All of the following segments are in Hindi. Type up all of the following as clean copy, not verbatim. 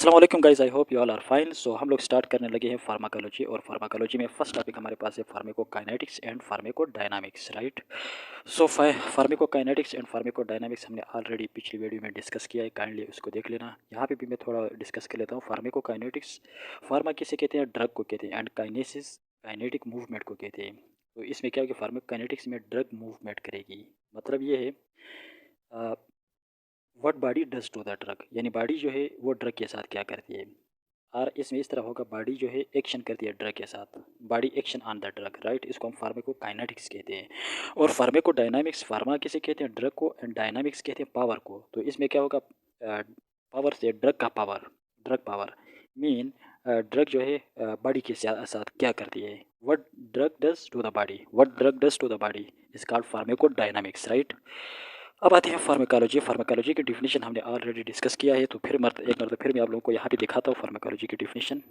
अस्सलाम वालेकुम guys, I hope you all are fine. So हम लोग स्टार्ट करने लगे हैं फार्माकोलॉजी। और फार्माकोलॉजी में फर्स्ट टॉपिक हमारे पास है pharmacokinetics and pharmacodynamics, right. So pharmacokinetics and pharmacodynamics हमने ऑलरेडी पिछली वीडियो में डिस्कस किया है, काइंडली उसको देख लेना। यहाँ पे भी मैं थोड़ा डिस्कस कर लेता हूँ। फार्माकोकाइनेटिक्स, फार्मा किसे कहते हैं, ड्रग को कहते हैं, एंड काइनेसिस काइनेटिक मूवमेंट को कहते हैं। तो इसमें क्या होगा, फार्माकोकाइनेटिक्स में ड्रग मूवमेंट करेगी। मतलब ये है what body does to the drug, यानी बॉडी जो है वो ड्रग के साथ क्या करती है। और इसमें इस तरह होगा, बॉडी जो है एक्शन करती है ड्रग के साथ, body action on the drug, right. इसको हम फार्माकोकाइनेटिक्स कहते हैं। और फार्माकोडायनामिक्स, फार्मा किसे कहते हैं, ड्रग को, एंड डायनामिक्स कहते हैं पावर को। तो इसमें क्या होगा, पावर से ड्रग का power, drug power mean drug जो है बॉडी के साथ क्या करती है। What drug does to the body, what drug does to the body is called pharmacodynamics, right. अब आती है फार्माकोलॉजी। फार्माकोलॉजी की डिफिनीशन हमने ऑलरेडी डिस्कस किया है, तो फिर एक मरतबा फिर मैं आप लोगों को यहाँ पे दिखाता हूँ फार्माकोलॉजी की डिफिनीशन।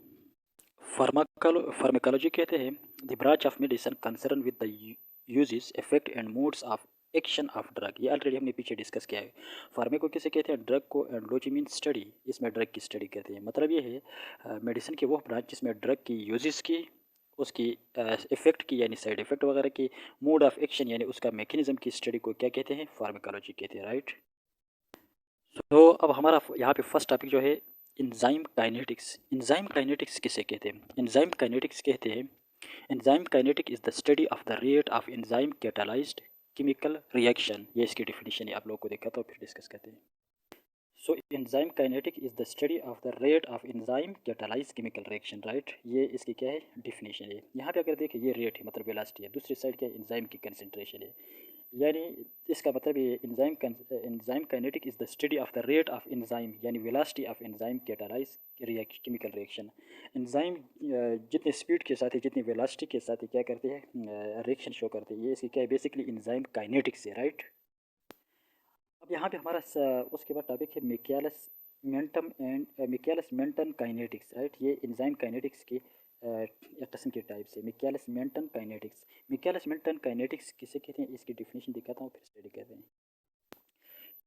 फार्माकोलॉजी कहते हैं the branch of medicine concern with the uses, effect and modes of action of drug. ये ऑलरेडी हमने पीछे डिस्कस किया है। फार्मा को किसे कहते हैं, ड्रग को, एंड लॉजी मीन स्टडी, इसमें ड्रग की स्टडी कहते हैं। मतलब ये है मेडिसिन की वो ब्रांच जिसमें ड्रग की यूजेस की, उसकी इफेक्ट की यानी साइड इफेक्ट वगैरह की, मोड ऑफ एक्शन यानी उसका मैकेनिज्म की स्टडी को क्या कहते हैं, फार्माकोलॉजी कहते हैं, राइट। तो अब हमारा यहाँ पे फर्स्ट टॉपिक जो है एंजाइम काइनेटिक्स। एंजाइम काइनेटिक्स किसे कहते हैं, एंजाइम काइनेटिक्स कहते हैं enzyme kinetic is the study of the rate of enzyme catalysed chemical reaction. ये इसकी डिफिनीशन है, आप लोगों को देखा तो फिर डिस्कस करते हैं। So enzyme kinetic is the study of the rate of enzyme catalyse chemical reaction, right. ये इसकी क्या है, डिफिनीशन है। यहाँ पे अगर देखें, ये रेट है मतलब वेलोसिटी है, दूसरी साइड क्या है, एंजाइम की कंसंट्रेशन है। यानी इसका मतलब ये enzyme kinetic is the study of the rate of enzyme यानी velocity of enzyme catalyse chemical reaction. Enzyme जितने स्पीड के साथ ही, जितनी वेलोसिटी के साथ ही क्या करते हैं, रिएक्शन शो करते हैं। ये इसकी क्या है, बेसिकली एंजाइम काइनेटिक्स है, राइट। अब यहाँ पे हमारा उसके बाद टॉपिक है मिकेलिस मेंटन काइनेटिक्स, राइट। ये एंजाइम काइनेटिक्स की एक किस्म के टाइप से Michaelis Menten kinetics. Michaelis Menten kinetics किसे कहते हैं, इसकी डिफिनीशन दिखाता हूँ, फिर स्टडी करते हैं।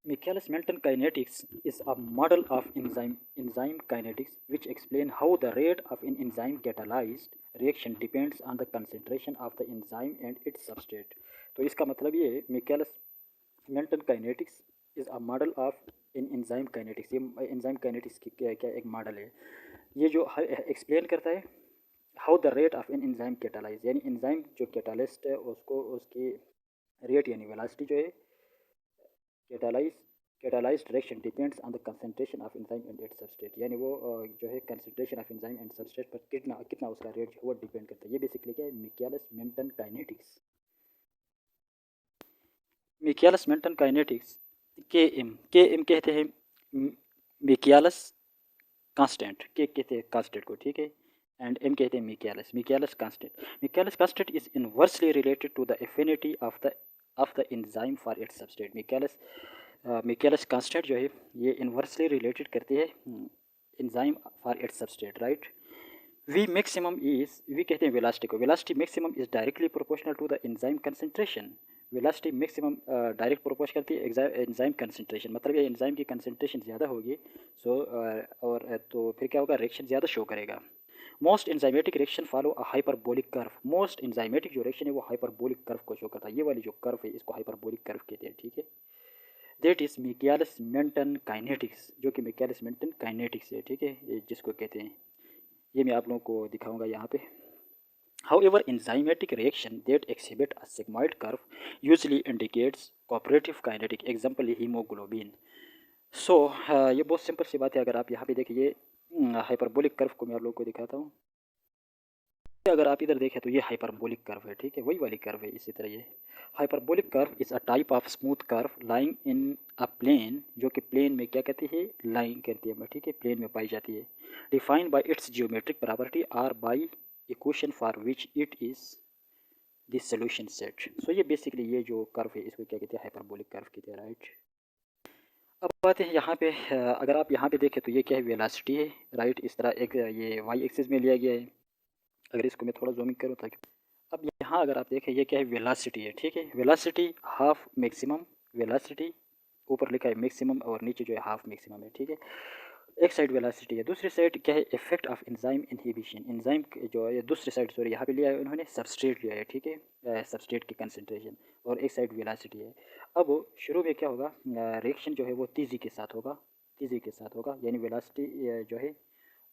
Michaelis Menten kinetics is a model of enzyme kinetics which explain how the rate of an enzyme catalyzed reaction depends on the concentration of the enzyme and its substrate। तो इसका मतलब ये है, Michaelis Menten kinetics is a model of in enzyme kinetics। ये enzyme kinetics की क्या एक मॉडल है। ये जो एक्सप्लेन करता है how the rate of an enzyme catalyse, यानी एंजाइम जो कैटालिस्ट है उसको, उसकी रेट यानी वेलोसिटी जो है, catalyse catalysed reaction depends on the concentration of enzyme and it's substrate. यानी वो जो है concentration of enzyme and substrate पर कितना कितना उसका रेट जो है वो डिपेंड करता है। ये बेसिकली क्या है, Michaelis Menten kinetics. Michaelis Menten kinetics के एम कहते हैं मिकेलिस कांस्टेंट, के कहते हैं कांस्टेंट को, ठीक है, एंड एम कहते हैं Michaelis constant. Michaelis constant is inversely related to the affinity of the enzyme for its substrate. Michaelis constant जो है ये इनवर्सली रिलेटेड करती है enzyme for its substrate, right. V कहते हैं वेलोसिटी को, velocity maximum is directly proportional to the enzyme concentration. Velocity maximum direct proportion करती है एंजाइम कंसंट्रेशन। मतलब ये एंजाइम की कंसंट्रेशन ज़्यादा होगी, और तो फिर क्या होगा, रिएक्शन ज़्यादा शो करेगा। Most enzymatic reaction follow a hyperbolic curve. Most enzymatic जो रिएक्शन है वो हाइपरबोलिक कर्व को शो करता है। ये वाली जो कर्व है इसको हाइपरबोलिक कर्व कहते हैं, ठीक है। That is Michaelis Menten kinetics, जो कि मिकेलिस मेंटन काइनेटिक्स है, ठीक है, जिसको कहते हैं। ये मैं आप लोगों को दिखाऊंगा यहाँ पे। However, enzymatic reaction that exhibit a sigmoid curve usually indicates cooperative kinetic, example hemoglobin। सो ये बहुत सिंपल सी बात है। अगर आप यहाँ पे देखिए, हाइपरबोलिक कर्व को मैं आप लोगों को दिखाता हूँ। अगर आप इधर देखें तो ये हाइपरबोलिक कर्व है, ठीक है, वही वाली कर्व है। इसी तरह ये hyperbolic curve is a type of smooth curve lying in a plane, जो कि प्लेन में क्या कहती है, लाइंग करती है, ठीक है, प्लेन में पाई जाती है। Defined by its geometric property or by equation for which it is this solution set. So ये बेसिकली ये जो कर्व है इसको क्या कहते हैं, हाइपरबोलिक कर्व कहते हैं, राइट। अब बात है यहाँ पे, अगर आप यहाँ पे देखें तो ये क्या है, वेलोसिटी है, राइट। इस तरह एक ये वाई एक्सिस में लिया गया है। अगर इसको मैं थोड़ा जूमिंग करूँ ताकि, अब यहाँ अगर आप देखें ये क्या है, वेलोसिटी है, ठीक है। वेलोसिटी हाफ मैक्सिमम, वेलोसिटी ऊपर लिखा है मैक्सिमम और नीचे जो है हाफ मैक्सिमम है, ठीक है। एक साइड वेलोसिटी है, दूसरी साइड क्या है, effect of enzyme inhibition. Enzyme जो है दूसरी साइड, सॉरी यहाँ पे लिया है उन्होंने सबस्ट्रेट लिया है, ठीक है, सबस्ट्रेट की कंसंट्रेशन, और एक साइड वेलोसिटी है। अब शुरू में क्या होगा, रिएक्शन जो है वो तेज़ी के साथ होगा, तेज़ी के साथ होगा, यानी वेलोसिटी जो है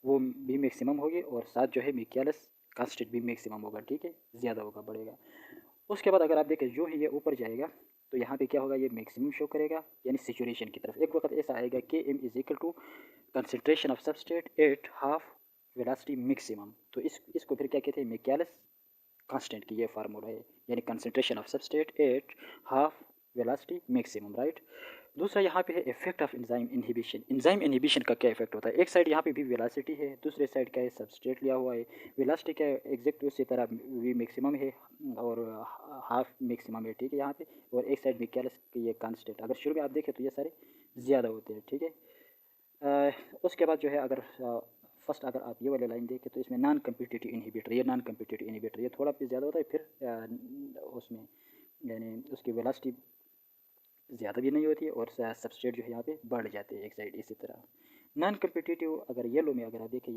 वो भी मैक्सिमम होगी, और साथ जो है मिक्यालस कांस्टेंट भी मैक्सिमम होगा, ठीक है, ज़्यादा होगा, बढ़ेगा। उसके बाद अगर आप देखें जो ही ये ऊपर जाएगा तो यहाँ पे क्या होगा, ये मैक्सिमम शो करेगा, यानी सिचुएशन की तरफ। एक वक्त ऐसा आएगा कि m is equal to concentration of substrate at half velocity maximum. तो इसको फिर क्या कहते हैं, मिक्यालिस कांस्टेंट की ये फार्मूला है, यानी concentration of substrate at half velocity maximum, right. दूसरा यहाँ पे है effect of enzyme inhibition. Enzyme inhibition का क्या इफेक्ट होता है, एक साइड यहाँ पे भी वेलोसिटी है, दूसरे साइड क्या है, सबस्ट्रेट लिया हुआ है। वेलोसिटी क्या है, एग्जैक्ट उसी तरह वी मैक्सिमम है, और हाफ मैक्सिमम है, ठीक है यहाँ पे, और एक साइड में क्या ये कांस्टेंट। अगर शुरू में आप देखें तो ये सारे ज़्यादा होते हैं, ठीक है। उसके बाद जो है, अगर फर्स्ट अगर आप ये वाली लाइन देखें तो इसमें नॉन कम्पिटिटिव इनहिबिटर, ये नॉन कम्पिटिटिव इनहिबिटर ये थोड़ा ज़्यादा होता है, फिर उसमें यानी उसकी वेलोसिटी ज़्यादा भी नहीं होती है, और सबस्ट्रेट जो है यहाँ पे बढ़ जाते हैं एक साइड, इसी तरह। नॉन कम्पिटिटिव अगर येलो में अगर आप देखें,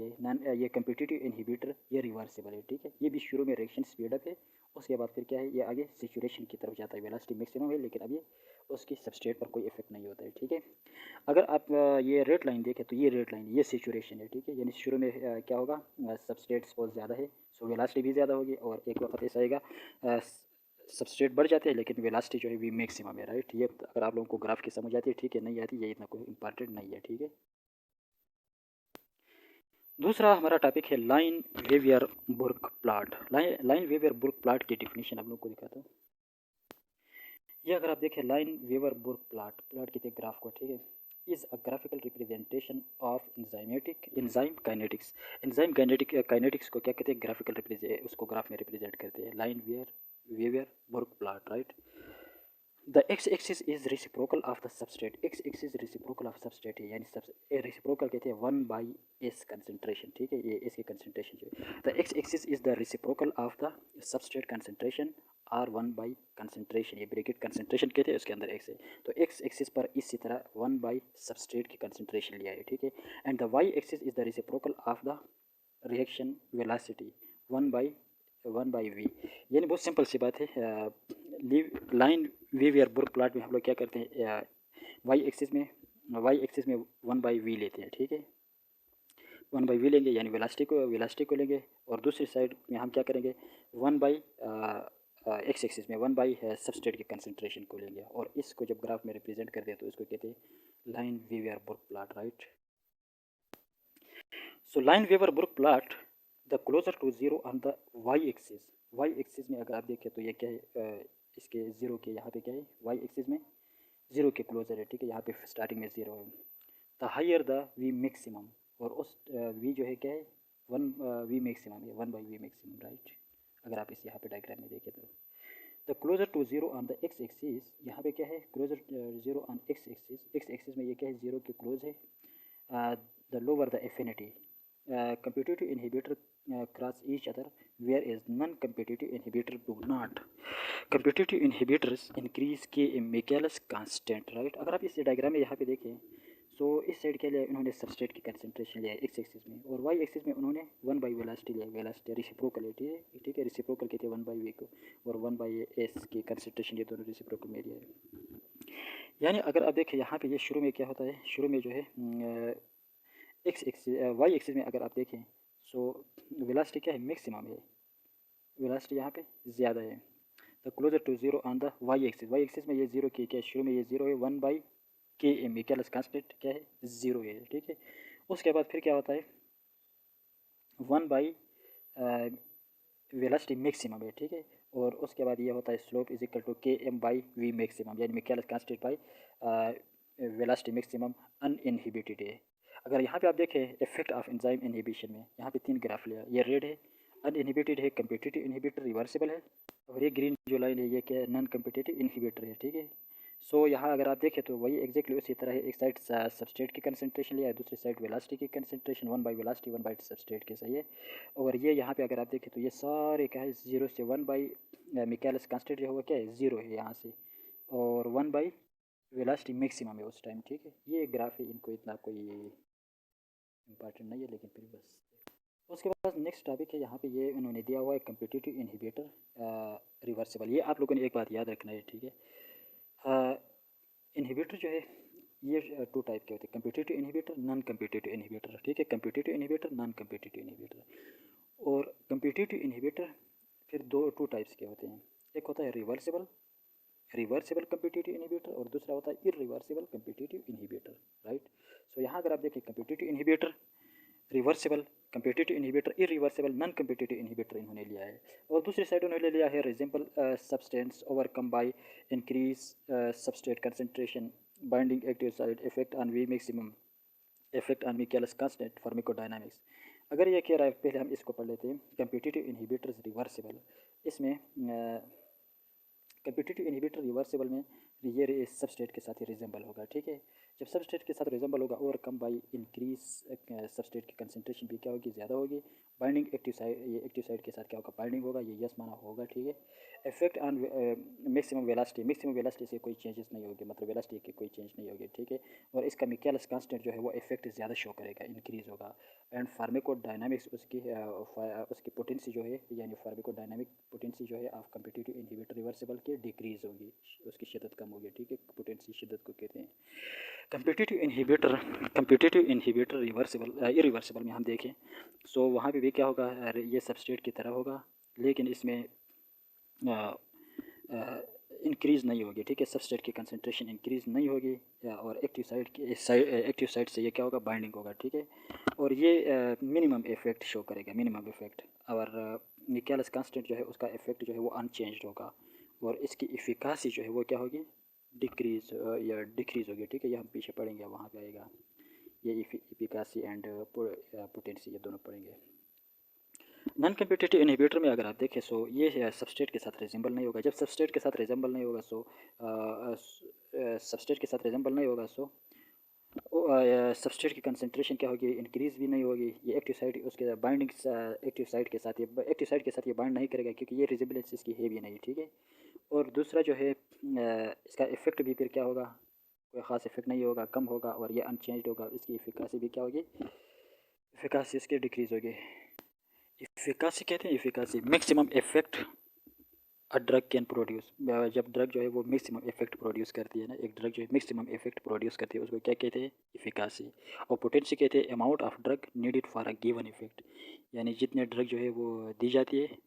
ये कम्पिटिटिव इनहिबिटर ये रिवर्सिबल है, ठीक है। ये भी शुरू में रिएक्शन स्पीड अप है, उसके बाद फिर क्या है, ये आगे सिचुएशन की तरफ जाता है, वेलोसिटी मैक्सिमम है, लेकिन अब ये उसकी सबस्ट्रेट पर कोई इफेक्ट नहीं होता है, ठीक है। अगर आप ये रेड लाइन देखें तो ये रेड लाइन ये सिचुएशन है, ठीक है, यानी शुरू में क्या होगा, सबस्ट्रेट बहुत ज़्यादा है, सो वेलोसिटी भी ज़्यादा होगी, और एक वक्त ऐसा आएगा सबस्ट्रेट बढ़ जाते हैं, लेकिन वेलोसिटी जो है भी मैक्सिमम है, राइट। ये अगर आप लोगों को ग्राफ की समझ आती है, ठीक है, नहीं आती ये इतना कोई इंपॉर्टेंट नहीं है, ठीक है। दूसरा हमारा टॉपिक है Lineweaver Burk plot. Lineweaver Burk plot की डिफिनीशन आप लोगों को दिखाता हूँ। ये अगर आप देखें, Lineweaver Burk plot, plot कहते हैं ग्राफ को, ठीक है, is a graphical representation of enzyme kinetics. Enzyme kinetics को क्या कहते हैं, ग्राफिकल रिप्रेजेंट, उसको ग्राफ में रिप्रेजेंट करते हैं, Lineweaver Burk plot, right. The x axis is reciprocal of the substrate, x axis reciprocal of substrate है, यानी सब रेसिप्रोकल कहते हैं वन बाई एस कंसंट्रेशन, ठीक है, ये एस की कंसंट्रेशन जो है। The x axis is the reciprocal of the substrate concentration are one by concentration, ये ब्रैकेट कंसंट्रेशन कहते हैं, उसके अंदर एक्स है। तो एक्स एक्सिस पर इसी तरह वन बाई सबस्ट्रेट की कंसंट्रेशन लिया है, ठीक है। And the Y axis is the reciprocal of the reaction velocity one by V, यानी बहुत सिंपल सी बात है। लाइन वेव या बुर्क प्लॉट में हम लोग क्या करते हैं, वाई एक्सिस में वन बाई वी लेते हैं, ठीक है, वन बाई वी लेंगे, यानी वेलास्टिक को लेंगे, और दूसरी साइड में हम क्या करेंगे, वन बाई एक्स एक्सिस में वन बाई सबस्ट्रेट की कंसंट्रेशन को लेंगे, और इसको जब ग्राफ में रिप्रेजेंट करते हैं तो इसको कहते हैं Lineweaver Burk plot, right. So Lineweaver Burk plot the closer to zero on the Y axis में अगर आप देखें तो ये क्या है, इसके जीरो के यहाँ पे क्या है, वाई एक्सिस में जीरो के क्लोजर है, ठीक है, यहाँ पे स्टार्टिंग में जीरो है। The higher the V maximum, और उस वी जो है क्या है, वन वी मैक्सिमम है, one by V maximum, right. अगर आप इस यहाँ पे डायग्राम में देखें तो the closer to zero on the x axis, यहाँ पे क्या है, closer zero on X axis में ये क्या है, जीरो के क्लोज है। The lower the affinity competitive inhibitor cross each other, whereas non-competitive inhibitor do not. Competitive inhibitors increase K in Michaelis constant, right। अगर आप इस डायग्राम में यहाँ पे देखें, सो इस साइड के लिए उन्होंने सबस्ट्रेट की कंसंट्रेशन लिया है एक्स एक्सिस में, और वाई एक्सिस में उन्होंने वन बाई वेलोसिटी लिया है, वेलोसिटी रिसिप्रोकल है, ठीक है, रिसिप्रोकल कहते हैं वन बाई वी को, और वन बाई एस की कंसंट्रेशन ये दोनों रिसिप्रोकल में लिया है। यानी अगर आप देखें यहाँ पे ये शुरू में क्या होता है, शुरू में जो है एक्स एक्सिस वाई एक्सिस में अगर आप देखें, सो वेलोसिटी क्या है, मैक्सिमम है, वेलोसिटी यहाँ पे ज़्यादा है। The closer to zero on the Y axis में ये जीरो की क्या है, शुरू में ये जीरो है, वन बाई के एम ए क्या कांस्टेंट क्या है, जीरो है, ठीक है। उसके बाद फिर क्या होता है, वन बाई वेलोसिटी मैक्सिमम है, ठीक है, और उसके बाद ये होता है slope is equal to K m by V maximum, यानी Michaelis constant by velocity maximum uninhibited है। अगर यहाँ पे आप देखें इफेक्ट ऑफ एंजाइम इनहिबिशन में, यहाँ पे तीन ग्राफ लिया, ये रेड है अनइनहिबिटेड है, कम्पिटिटिव इनहिबिटर रिवर्सिबल है, और ये ग्रीन जो लाइन है ये क्या है, नॉन कम्पिटिटिव इनहिबिटर है, ठीक है। सो यहाँ अगर आप देखें तो वही एग्जैक्टली उसी तरह है, एक साइड सबस्ट्रेट की कंसंट्रेशन लिया है, दूसरी साइड वेलोसिटी की concentration, one by velocity one by substrate के, सही है। और ये यहाँ पे अगर आप देखें तो ये सारे क्या है, जीरो से वन बाई मिकाइलस कांस्टेंट जो होगा क्या है, जीरो है यहाँ से, और वन बाई वेलोसिटी मैक्सिमम है उस टाइम, ठीक है। ये ग्राफ है, इनको इतना कोई इम्पॉर्टेंट नहीं है लेकिन फिर बस। उसके बाद नेक्स्ट टॉपिक है, यहाँ पे ये उन्होंने दिया हुआ है कम्पिटिटिव इनहिबिटर रिवर्सिबल। ये आप लोगों ने एक बात याद रखना है, ठीक है। इनहिबिटर जो है ये टू टाइप के होते हैं, competitive inhibitor, non competitive inhibitor, ठीक है। Competitive inhibitor, non competitive inhibitor. और कम्पिटिटिव इनहिबिटर फिर टू टाइप्स के होते हैं, एक होता है रिवर्सिबल रिवर्सिबल कम्पिटिटिव इनहिबिटर और दूसरा होता है इरिवर्सिबल कम्पिटिटिव इनहिबिटर, राइट। सो यहाँ अगर आप देखें competitive inhibitor, reversible competitive inhibitor, irreversible non competitive inhibitor इन्होंने लिया है। और दूसरी साइड उन्होंने लिया है resemble substance overcome by increase substrate concentration binding active side effect on we maximum effect on Michaelis constant pharmacodynamics. अगर ये कह रहा है, पहले हम इसको पढ़ लेते हैं, कम्पिटिटिव इनहिबिटर्स रिवर्सिबल। इसमें कम्पिटिटिव इनहिबिटर रिवर्सिबल में ये सबस्ट्रेट के साथ ही रिजेंबल होगा, ठीक है। जब सबस्ट्रेट के साथ रिजेंबल होगा ओवरकम बाय इंक्रीज सबस्ट्रेट की कंसंट्रेशन भी क्या होगी, ज़्यादा होगी। बाइंडिंग एक्टिव साइड, ये एक्टिव साइड के साथ क्या होगा, बाइंडिंग होगा, ये यस माना होगा, ठीक है। इफेक्ट ऑन मैक्सिमम वेलासिटी से कोई चेंजेस नहीं होगी, मतलब वेलासिटी की कोई चेंज नहीं होगी, ठीक है। और इसका मिकेलिस कांस्टेंट जो है वो इफेक्ट ज़्यादा शो करेगा, इंक्रीज होगा। एंड फार्माकोडायनामिक्स उसकी पोटेंसी जो है, यानी फार्माकोडायनामिक पोटेंसी जो है ऑफ कम्पिटिटिव इनहिबिटर रिवर्सिबल के डिक्रीज होगी, उसकी शिद्दत कम होगी, ठीक है। पोटेंसी शिद्दत को कहते हैं। कम्पिटिटिव इनहिबिटर रिवर्सिबल इरिवर्सिबल में हम देखें, सो वहाँ पे भी क्या होगा, ये सबस्ट्रेट की तरह होगा, लेकिन इसमें इंक्रीज़ नहीं होगी, ठीक है। सबस्ट्रेट की कंसंट्रेशन इंक्रीज़ नहीं होगी, और एक्टिव साइड से ये क्या होगा, बाइंडिंग होगा, ठीक है। और ये मिनिमम इफेक्ट शो करेगा, मिनिमम इफेक्ट। और मिकेलिस कांस्टेंट जो है उसका इफेक्ट जो है वो अनचेंज्ड होगा, और इसकी इफिकासी जो है वो क्या होगी, डिक्रीज या डिक्रीज़ होगी, ठीक है। ये हम पीछे पढ़ेंगे, वहाँ पे आएगा ये इफिकासी एंड पोटेंसी, ये दोनों पढ़ेंगे। नॉन कम्पिटिटिव इनहिबिटर में अगर आप देखें, सो ये सबस्ट्रेट के साथ रिजेंबल नहीं होगा। जब सबस्ट्रेट के साथ रिजेंबल नहीं होगा, सो सबस्ट्रेट के साथ रिजेंबल नहीं होगा, सो सबस्ट्रेट की कंसंट्रेशन क्या होगी, इंक्रीज़ भी नहीं होगी। ये एक्टिव साइड उसके बाइंडिंग एक्टिव साइड के साथ, ये एक्टिव साइड के साथ ये बाइंड नहीं करेगा, क्योंकि ये रिजेंबलेंस इसकी है भी नहीं, ठीक है। और दूसरा जो है इसका इफेक्ट भी फिर क्या होगा, कोई ख़ास इफेक्ट नहीं होगा, कम होगा, और ये अनचेंज्ड होगा। इसकी इफिकासी भी क्या होगी, इफिकासी इसकी डिक्रीज़ होगी। इफिकासी कहते हैं, efficacy maximum effect a drug can produce. जब ड्रग जो है वो मैक्सिमम इफेक्ट प्रोड्यूस करती है ना, एक ड्रग जो है मैक्सिमम इफेक्ट प्रोड्यूस करती है, उसको क्या कहते हैं, इफिकासी। और पोटेंसी कहते हैं amount of drug needed for a given effect, यानी जितने ड्रग जो है वो दी जाती है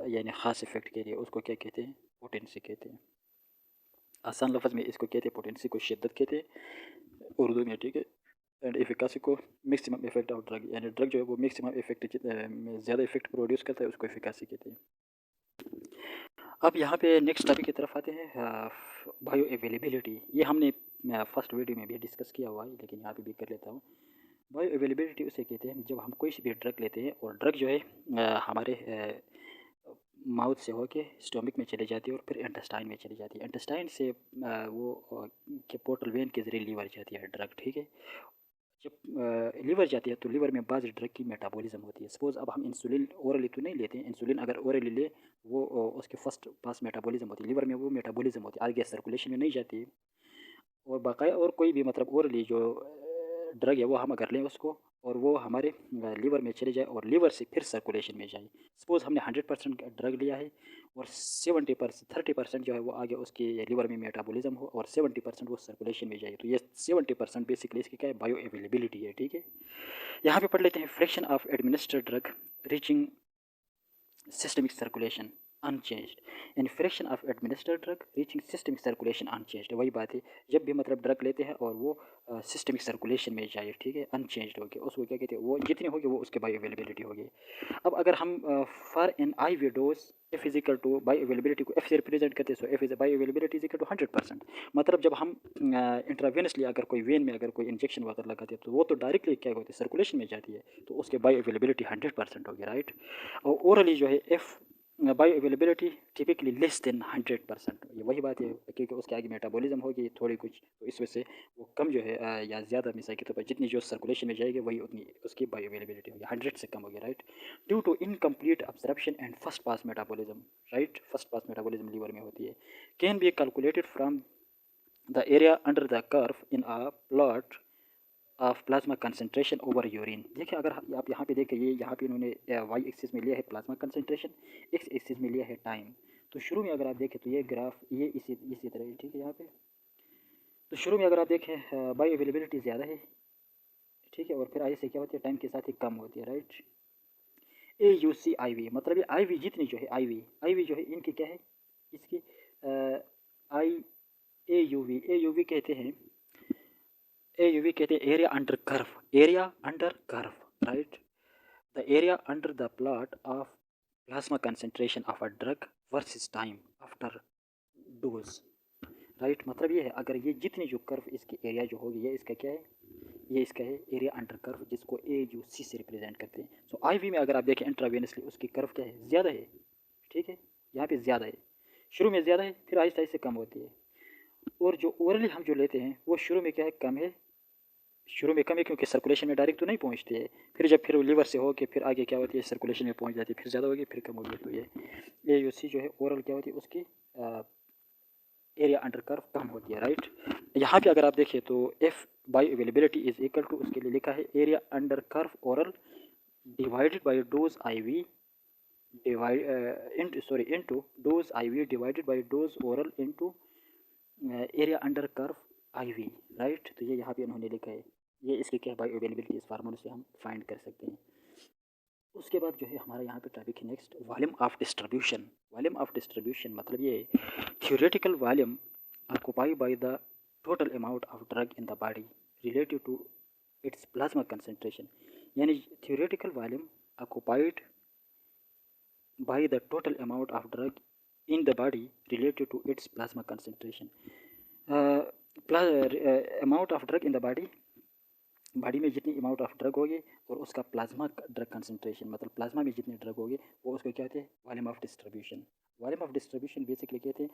यानी ख़ास इफेक्ट के लिए, उसको क्या कहते हैं, पोटेंसी कहते हैं। आसान लफ्ज़ में इसको कहते हैं, पोटेंसी को शिद्दत कहते हैं उर्दू में, ठीक है। एंड इफिकासी को मैक्सिमम इफेक्ट ऑफ ड्रग, यानी ड्रग जो है वो मैक्सिमम इफेक्ट में ज़्यादा इफेक्ट प्रोड्यूस करता है, उसको इफिकासी कहते हैं। अब यहाँ पे नेक्स्ट टॉपिक की तरफ आते हैं, बायो अवेलेबिलिटी। ये हमने फर्स्ट वीडियो में भी डिस्कस किया हुआ है, लेकिन यहाँ पे भी कर लेता हूँ। बायो अवेलेबिलिटी उसे कहते हैं जब हम कोई भी ड्रग लेते हैं, और ड्रग जो है हमारे माउथ से होके स्टोमिक में चली जाती है, और फिर इंटेस्टाइन में चली जाती है। इंटेस्टाइन से वो के पोर्टल वेन के ज़रिए लीवर जाती है ड्रग, ठीक है। जब लीवर जाती है तो लीवर में बाज़ ड्रग की मेटाबॉलिज्म होती है। सपोज़ अब हम इंसुलिन ओरली तो नहीं लेते हैं, इंसुलिन अगर ओरली ले, वो उसके फर्स्ट पास मेटाबॉलिज्म होती है लीवर में, वो मेटाबॉलिज्म होती है, आगे सर्कुलेशन में नहीं जाती है। और बकाया और कोई भी मतलब ओरली जो ड्रग है वो हम अगर लें उसको, और वो हमारे लीवर में चले जाए, और लीवर से फिर सर्कुलेशन में जाए। सपोज़ हमने 100% ड्रग लिया है, और 30% जो है वो आगे उसके लीवर में मेटाबॉलिज्म हो, और 70% वो सर्कुलेशन में जाए। तो ये 70% बेसिकली इसकी क्या है, बायो अवेलेबिलिटी है, ठीक है। यहाँ पे पढ़ लेते हैं, fraction of administered drug reaching systemic circulation unchanged, and fraction of administered drug reaching systemic circulation unchanged। वही बात है, जब भी मतलब ड्रग लेते हैं और वो सिस्टमिक सर्कुलेशन में जाए, ठीक है, अनचेंज्ड होगी, उसको क्या कहते हैं, वो जितनी होगी वो उसके बायो अवेलेबिलिटी होगी। अब अगर हम for an I V dose F is equal to bioavailability को एफ से रिप्रेजेंट करते हैं, so F is bioavailability is equal to 100%। मतलब जब हम इंट्रावेनसली अगर कोई वेन में अगर कोई इंजेक्शन वगैरह लगाते हैं, तो वो तो डायरेक्टली क्या होती है, सर्कुलेशन में जाती है, तो उसके बायो अवेलेबिलिटी 100% होगी, राइट। और ओरली जो है F bio availability typically less than 100%। ये वही बात है, क्योंकि उसके आगे मेटाबॉलिज्म होगी थोड़ी कुछ, तो इस वजह से वो कम जो है या ज़्यादा मिसाल के तौर पर जितनी जो सर्कुलेशन में जाएगी वही उतनी उसकी बायो अवेलेबिलिटी होगी, 100 से कम होगी, right. Due to incomplete absorption and first pass metabolism, right, first pass metabolism liver में होती है। Can be calculated from the area under the curve in a plot of plasma concentration over urine. देखिए अगर आप यहाँ पे देखें, ये यहाँ पे इन्होंने वाई एक्सिस में लिया है प्लाज्मा कंसंट्रेशन, एक्स एक्सिस में लिया है टाइम। तो शुरू में अगर आप देखें तो ये ग्राफ ये इसी तरह है, ठीक है। यहाँ पे तो शुरू में अगर आप देखें बायो अवेलेबिलिटी ज़्यादा है, ठीक है, और फिर आई से क्या होती है, टाइम के साथ ही कम होती है, right. A U C I V, मतलब ये आई वी जितनी जो है आई वी जो है इनकी क्या है, इसकी आई ए यू वी कहते हैं, ए यू वी कहते हैं area under curve, area under curve, right. The area under the plot of plasma concentration of a drug versus time after dose, right. मतलब ये है, अगर ये जितनी जो कर्व इसकी एरिया जो होगी, ये इसका क्या है, ये इसका है एरिया अंडर कर्व, जिसको ए यू सी से रिप्रेजेंट करते हैं। सो आई वी में अगर आप देखें इंट्रावेनसली उसकी कर्व क्या है, ज़्यादा है, ठीक है। यहाँ पे ज़्यादा है, शुरू में ज़्यादा है, फिर आहिस्ता आहिस्ता कम होती है। और जो ओरली हम जो लेते हैं वो शुरू में क्या है, कम है, शुरू में कम है क्योंकि सर्कुलेशन में डायरेक्ट तो नहीं पहुँचती है, फिर जब फिर लीवर से हो के फिर आगे क्या होती है, सर्कुलेशन में पहुँच जाती है, फिर ज़्यादा होगी फिर कम होगी। तो ये ए यू सी जो है ओरल क्या होती है, उसकी एरिया अंडर कर्व कम होती है, राइट। यहाँ पे अगर आप देखें तो F bioavailability is equal to, उसके लिए लिखा है area under curve oral divided by dose I V into dose I V divided by dose oral into area under curve I V, right. तो ये यहाँ पे उन्होंने लिखा है, ये इसकी क्या बाई अवेलेबिलिटी इस फार्मूले से हम फाइंड कर सकते हैं। उसके बाद जो है हमारा यहाँ पे टॉपिक है next, volume of distribution. Volume of distribution मतलब ये theoretical volume occupied by the total amount of drug in the body relative to its plasma concentration, यानी theoretical volume occupied by the total amount of drug in the body relative to its plasma concentration. Amount of drug in the body में जितनी अमाउंट ऑफ ड्रग होगी और उसका प्लाज्मा ड्रग कंसंट्रेशन, मतलब प्लाज्मा में जितनी ड्रग होगी वो उसको क्या कहते हैं, volume of distribution. Volume of distribution basically कहते हैं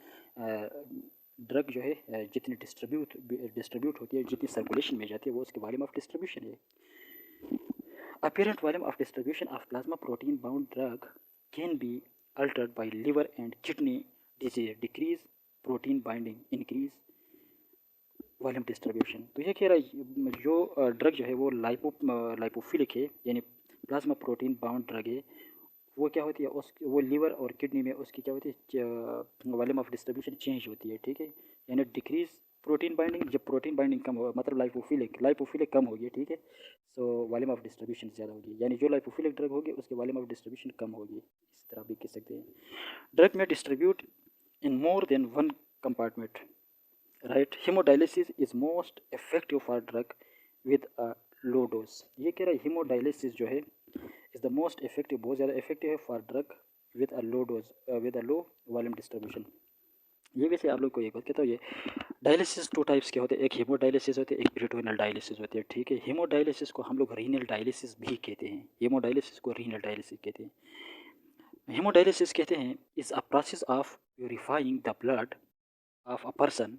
ड्रग जो है जितनी डिस्ट्रीब्यूट होती है, जितनी सर्कुलेशन में जाती है, वो उसकी वॉल्यूम ऑफ डिस्ट्रीब्यूशन है। Apparent volume of distribution of plasma protein bound drug can be altered by liver and kidney disease, decrease protein binding, increase volume distribution. तो ये कह रहा है जो ड्रग जो है वो लाइपोफिलिक है, यानी प्लाज्मा प्रोटीन बाउंड ड्रग है, वो क्या होती है, उस वो लीवर और किडनी में उसकी क्या होती है, वॉल्यूम ऑफ डिस्ट्रीब्यूशन चेंज होती है, ठीक है। यानी डिक्रीज प्रोटीन बाइंडिंग, जब प्रोटीन बाइंडिंग कम हो मतलब लाइपोफिलिक कम होगी, ठीक है। सो वॉल्यूम ऑफ डिस्ट्रीब्यूशन ज़्यादा होगी, यानी जो लाइपोफिलिक ड्रग होगी उसकी वॉल्यूम ऑफ डिस्ट्रीब्यूशन कम होगी, इस तरह भी कह सकते हैं। ड्रग में distribute in more than one compartment, right. Hemodialysis is most effective for drug with a low dose. ये कह रहा है हेमोडायलिसिस जो है इज़ द मोस्ट इफेक्टिव, बहुत ज़्यादा इफेक्टिव है for drug with a low dose, with a low volume distribution. ये वैसे आप लोग को एक बात कहता हूँ, ये डायलिसिस टू टाइप्स के होते हैं, एक हेमोडायलिसिस होती है, एक पेरिटोनियल डायलिसिस होती है, ठीक है। हेमोडायलिसिस को हम लोग रीनल डायलिसिस भी कहते हैं, हेमोडायलिसिस को रीनल डायलिसिस कहते हैं। हेमोडायलिसिस कहते हैं is a process of purifying the blood of a person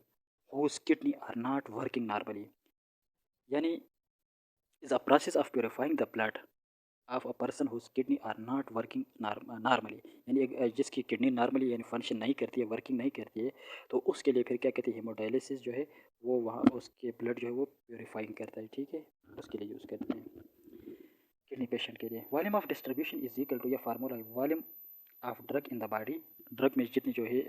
whose kidney are not working normally, यानी is a process of purifying the blood of a person whose kidney are not working normally, यानी जिसकी किडनी नॉर्मली यानी फंक्शन नहीं करती है, वर्किंग नहीं करती है, तो उसके लिए फिर क्या कहते हैं, हेमोडायलिसिस जो है वो वहाँ उसके ब्लड जो है वो प्योरीफाइंग करता है, ठीक है, उसके लिए यूज़ करते हैं किडनी पेशेंट के लिए। Volume of distribution is equal to, ये फार्मूला है, volume of drug in the body, drug में जितनी जो है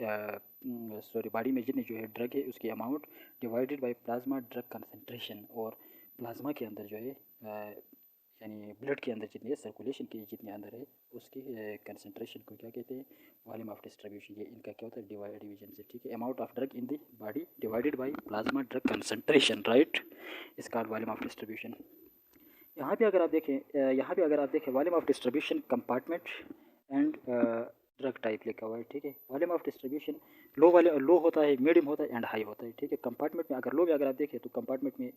बॉडी में जितनी जो है ड्रग है उसकी amount divided by plasma drug concentration, और प्लाज्मा के अंदर जो है यानी ब्लड के अंदर जितनी है, सर्कुलेशन की जितने अंदर है उसकी कंसंट्रेशन को क्या कहते हैं, वॉल्यूम ऑफ डिस्ट्रीब्यूशन। ये इनका क्या होता है, डिवीजन से, ठीक है। Amount of drug in the body divided by plasma drug concentration, right, इस कॉल्ड वॉल्यूम ऑफ डिस्ट्रीब्यूशन। यहाँ पे अगर आप देखें volume of distribution compartment and drug type लिखा हुआ है, ठीक है। वॉल्यूम ऑफ डिस्ट्रीब्यूशन लो होता है, मीडियम होता है एंड हाई होता है, ठीक है। कंपार्टमेंट में अगर लो में अगर आप देखें तो कंपार्टमेंट में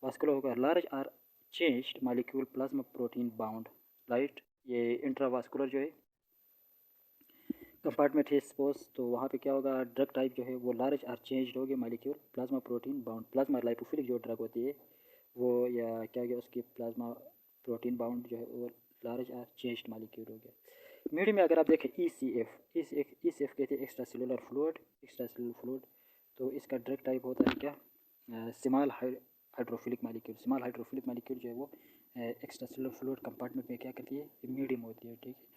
वास्कुलर होगा, large or changed molecule plasma protein bound, right. ये इंट्रावास्कुलर जो है कंपार्टमेंट है सपोज, तो वहाँ पे क्या होगा, ड्रग टाइप जो है वो लार्ज आर चेंज्ड होगी molecule plasma protein bound, plasma lipophilic जो ड्रग होती है वो, या क्या गया उसकी प्लाज्मा प्रोटीन बाउंड जो है वो लार्ज आर चेंज्ड मॉलिक्यूल हो गया। मीडियम में अगर आप देखें ई सी एफ कहते हैं एक्स्ट्रा सेलुलर फ्लूइड, तो इसका ड्रग टाइप होता है क्या, small hydrophilic molecule, small hydrophilic molecule जो है वो एक्स्ट्रासेलुलर फ्लूइड कंपार्टमेंट में क्या करती है, मीडियम होती है, ठीक है।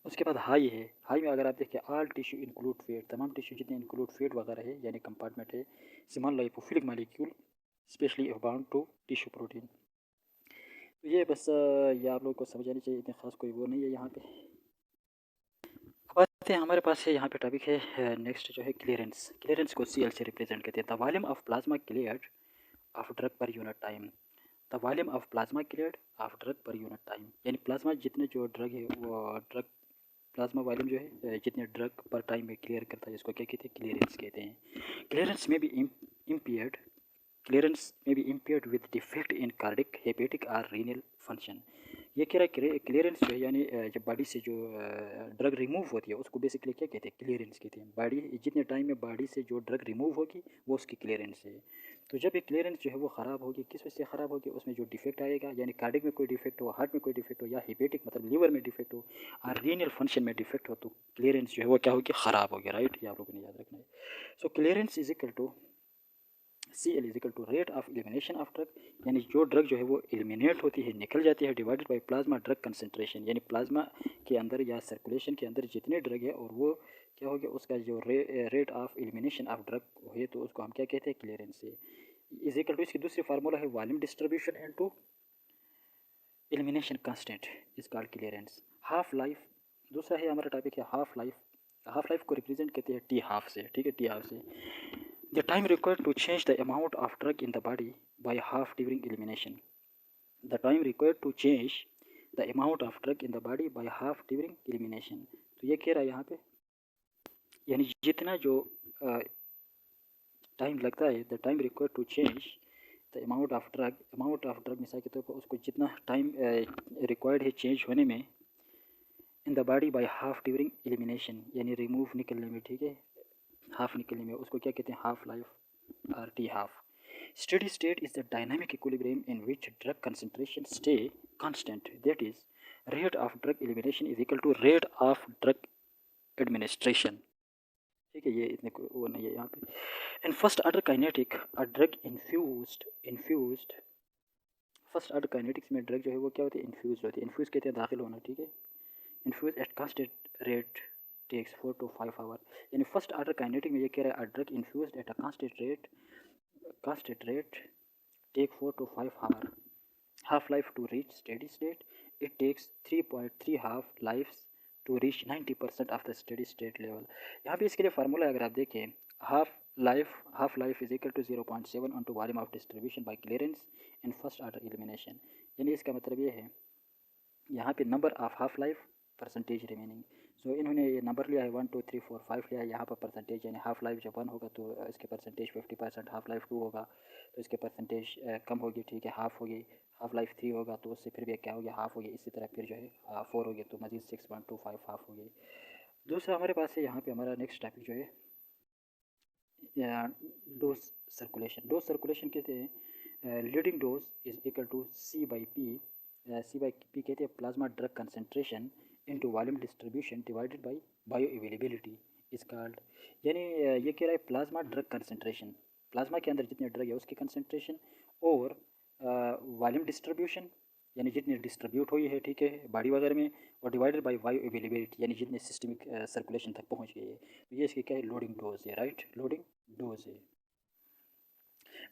उसके बाद हाई है, हाई में अगर आप देखिए ऑल टिश्यू इंक्लूड फेट, तमाम टिश्यू जितने इंक्लूड फेट वगैरह है यानी कंपार्टमेंट है, small lipophilic molecule specially bound to tissue protein. तो ये बस ये आप लोगों को समझ आनी चाहिए, इतने खास कोई वो नहीं है यहाँ पे। अब आते हैं हमारे पास है यहाँ पे टॉपिक है नेक्स्ट जो है क्लियरेंस। क्लियरेंस को सीएल से रिप्रेजेंट करते हैं, the volume of plasma cleared of drug पर unit time. The volume of plasma cleared of drug पर यूनिट टाइम, यानी प्लाज्मा जितने जो ड्रग है वो ड्रग प्लाज्मा वॉल्यूम जो है जितने ड्रग पर टाइम में क्लियर करता है, इसको क्या कहते हैं, क्लियरेंस कहते हैं। क्लियरेंस में भी इम्पेयर्ड क्लियरेंस में भी impaired with defect in cardiac, hepatic और रीनल फंक्शन। ये कह रहा है क्लियरेंस जो है यानी जब बॉडी से जो ड्रग रिमूव होती है उसको बेसिकली क्या कहते हैं, क्लियरेंस कहते हैं। बॉडी जितने टाइम में बॉडी से जो ड्रग रिमूव होगी वो उसकी क्लियरेंस है। तो जब ये क्लियरेंस जो है वो ख़राब होगी, किस वजह से ख़राब होगी, उसमें जो डिफेक्ट आएगा, यानी कार्डिक में कोई डिफेक्ट हो, हार्ट में कोई डिफेक्ट हो, या हेपेटिक मतलब लीवर में डिफेक्ट हो और रीनल फंक्शन में डिफेक्ट हो, तो क्लियरेंस जो है वो क्या होगी, ख़राब होगी, राइट। ये आप लोगों ने याद रखना है। So clearance is equal to CL is equal to rate of elimination of drug, यानी जो ड्रग जो है वो एलिमिनेट होती है, निकल जाती है, divided by plasma drug concentration, यानी प्लाज्मा के अंदर या सर्कुलेशन के अंदर जितने ड्रग है और वो क्या हो गया, उसका जो rate of elimination of drug है तो उसको हम क्या कहते हैं, क्लियरेंस है। इज इक्वल टू, इसकी दूसरी फार्मूला है volume distribution into elimination constant is called clearance. Half life दूसरा है हमारा टॉपिक है हाफ लाइफ। हाफ लाइफ को रिप्रेजेंट करते हैं टी हाफ से, ठीक है, टी हाफ से। The time required to change the amount of drug in the body by half during elimination. The time required to change the amount of drug in the body by half during elimination. तो ये कह रहा है यहाँ पे, यानी जितना जो टाइम लगता है, the time required to change the amount of drug मिसाल के तौर पर उसको जितना टाइम रिक्वायर्ड है चेंज होने में इन the body by half during elimination, यानी रिमूव निकलने में, ठीक है, हाफ निकलने में, उसको क्या कहते हैं, हाफ लाइफ और T half. Steady state is the dynamic equilibrium in which drug concentration stay constant. That is, rate of drug elimination is equal to rate of drug administration. ठीक है, ये इतने वो नहीं है यहाँ पे। इन first order kinetic a drug infused first order kinetics में ड्रग जो है वो क्या होती है, इन्फ्यूज होती है। इन्फ्यूज कहते हैं दाखिल होना, ठीक है। Infuse at constant rate takes 4 to 5 hour, यानी फर्स्ट ऑर्डर काइनेटिक में ये कह रहा है a drug infuse at a constant rate take 4 to 5 hour half life to reach steady state. It takes 3.3 half lives to reach 90% of the steady state level. यहाँ पे इसके लिए फार्मूला अगर आप देखें, half life is equal to 0.7 on to volume of distribution by clearance in first order elimination. यानी इसका मतलब ये है, यहाँ पे number of half life percentage remaining. सो इन्होंने ये नंबर लिया है 1 2 3 4 5 लिया है, यहाँ पर परसेंटेज यानी हाफ लाइफ जब 1 होगा तो इसके परसेंटेज 50%, हाफ लाइफ 2 होगा तो इसके परसेंटेज कम होगी, ठीक है, हाफ होगी। हाफ लाइफ 3 होगा तो उससे फिर भी क्या हो गया, हाफ हो गया। इसी तरह फिर जो है 4 हो गया तो मजीद 6.25 हाफ हो गई। दूसरा हमारे पास है यहाँ पे हमारा नेक्स्ट टॉपिक जो है डोज सर्कुलेशन। डोज सर्कुलेशन कहते हैं loading dose is equal to C by P कहते हैं plasma drug concentration into volume distribution divided by bioavailability is called. यानी ये कह रहा है प्लाज्मा ड्रग कंसनट्रेशन, प्लाज्मा के अंदर जितने ड्रग है उसकी कंसनट्रेशन, और वॉल्यूम डिस्ट्रीब्यूशन यानी जितनी डिस्ट्रीब्यूट हुई है, ठीक है, बॉडी वगैरह में, और डिवाइडेड बाय बायो अवेलेबिलिटी यानी जितने सिस्टमिक सर्कुलेशन तक पहुंच गई है। तो ये इसकी क्या है, लोडिंग डोज है, राइट, लोडिंग डोज है।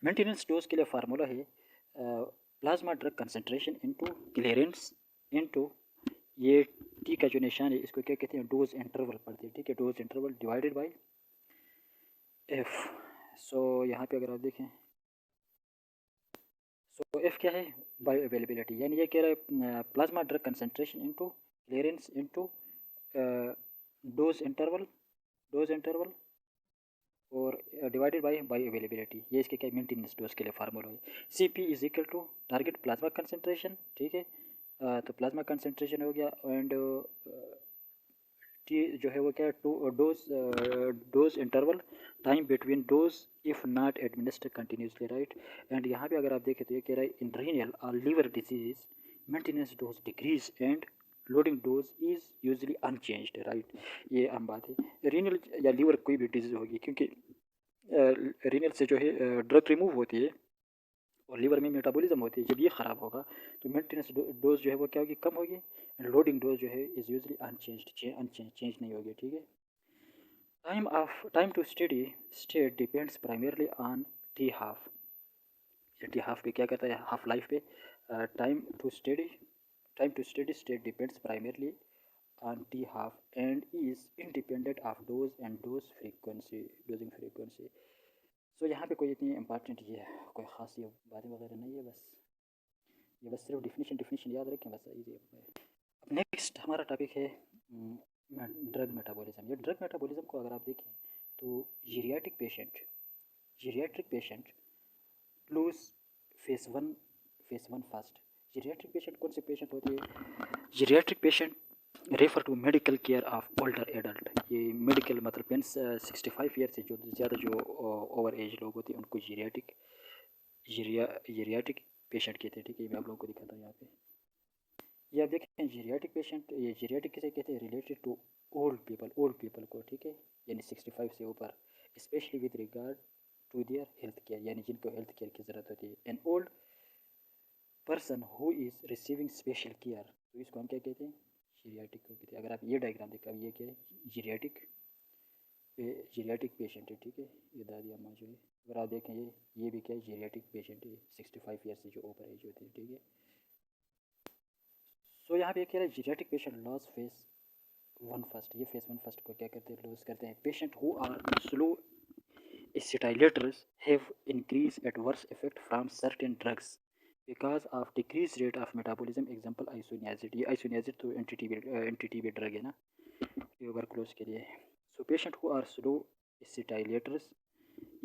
मेंटेनेंस डोज के लिए फार्मूला है plasma drug concentration into clearance into, ये टी का जो निशान है इसको क्या कहते हैं, डोज इंटरवल पढ़ते हैं, ठीक है, dose interval divided by F. So यहाँ पे अगर आप देखें, सो एफ क्या है, बायो अवेलेबिलिटी, यानी ये कह रहा है plasma drug concentration into clearance into dose interval और डिवाइडेड बाय बायो अवेलेबिलिटी, ये इसके क्या मेंटेनेंस डोज के लिए फार्मूला है। C P is equal to target plasma concentration, ठीक है, तो प्लाज्मा कंसनट्रेशन हो गया, एंड टी जो है वो क्या है, to dose interval time between dose if not administer continuously, right. And यहाँ पे अगर आप देखें तो ये कह रहा है इन रीनल और liver disease maintenance dose decrease and loading dose is usually unchanged, right. ये आम बात है, रीनल या लीवर कोई भी डिजीज होगी, क्योंकि रीनल से जो है ड्रग रिमूव होती है और लीवर में मेटाबॉलिज्म होती है। जब ये ख़राब होगा तो मेंटेनेंस डोज जो है वो क्या होगी, कम होगी, एंड लोडिंग डोज जो है इज़ यूजली अनचेंज चेंज नहीं होगी, ठीक है। Time to steady state depends primarily on T half. T half पे क्या कहता है, हाफ लाइफ पे। Time to steady time to steady state depends primarily on T half and is independent of dose and dosing frequency। सो यहाँ पे कोई इतनी इम्पॉर्टेंट ये कोई ख़ास ये बातें वगैरह नहीं है, बस सिर्फ डिफिनीशन याद रखें, बस इजी है। अब नेक्स्ट हमारा टॉपिक है ड्रग मेटाबॉलिज्म। ये ड्रग मेटाबॉलिज्म को अगर आप देखें तो geriatric patient lose phase one first. Geriatric patient कौन से पेशेंट होते हैं? Geriatric patient refer to medical care of older adult. ये मेडिकल मतलब मीन्स 65 ईयर से जो ज़्यादा जो ओवर एज लोग होते हैं उनको जीरियाट्रिक पेशेंट कहते हैं, ठीक है। मैं आप लोगों को दिखाता हूँ यहाँ पे। ये आप देखें जीरियाट्रिक पेशेंट, ये जीरियाट्रिक किसे कहते हैं? रिलेटेड टू ओल्ड पीपल को, ठीक है, यानी 65 से ऊपर, specially with regard to their health care, यानी जिनको हेल्थ केयर की ज़रूरत होती है। An old person who is receiving special care, तो इसको हम क्या कहते हैं? जीरियाट्रिक को कहते हैं। अगर आप ये डायग्राम देखा, ये क्या है? जीरियाट्रिक पेशेंट है, ठीक है। ये दादी अम्मा जो है, अगर आप देखें ये भी क्या है? जीरियाट्रिक पेशेंट है, 65 ईयर से जो ऊपर एज होती है, ठीक है। सो यहाँ पे कह रहा है geriatric patient loss phase one first को क्या करते हैं? लॉस करते हैं। Patient who are slow accelerators have increased adverse effect from certain drugs because of decreased rate of metabolism, example isoniazid। ये isoniazid तो एंटी ड्रग है ना, ट्यूबरकुलोज के लिए। So patient who are slow accelerators,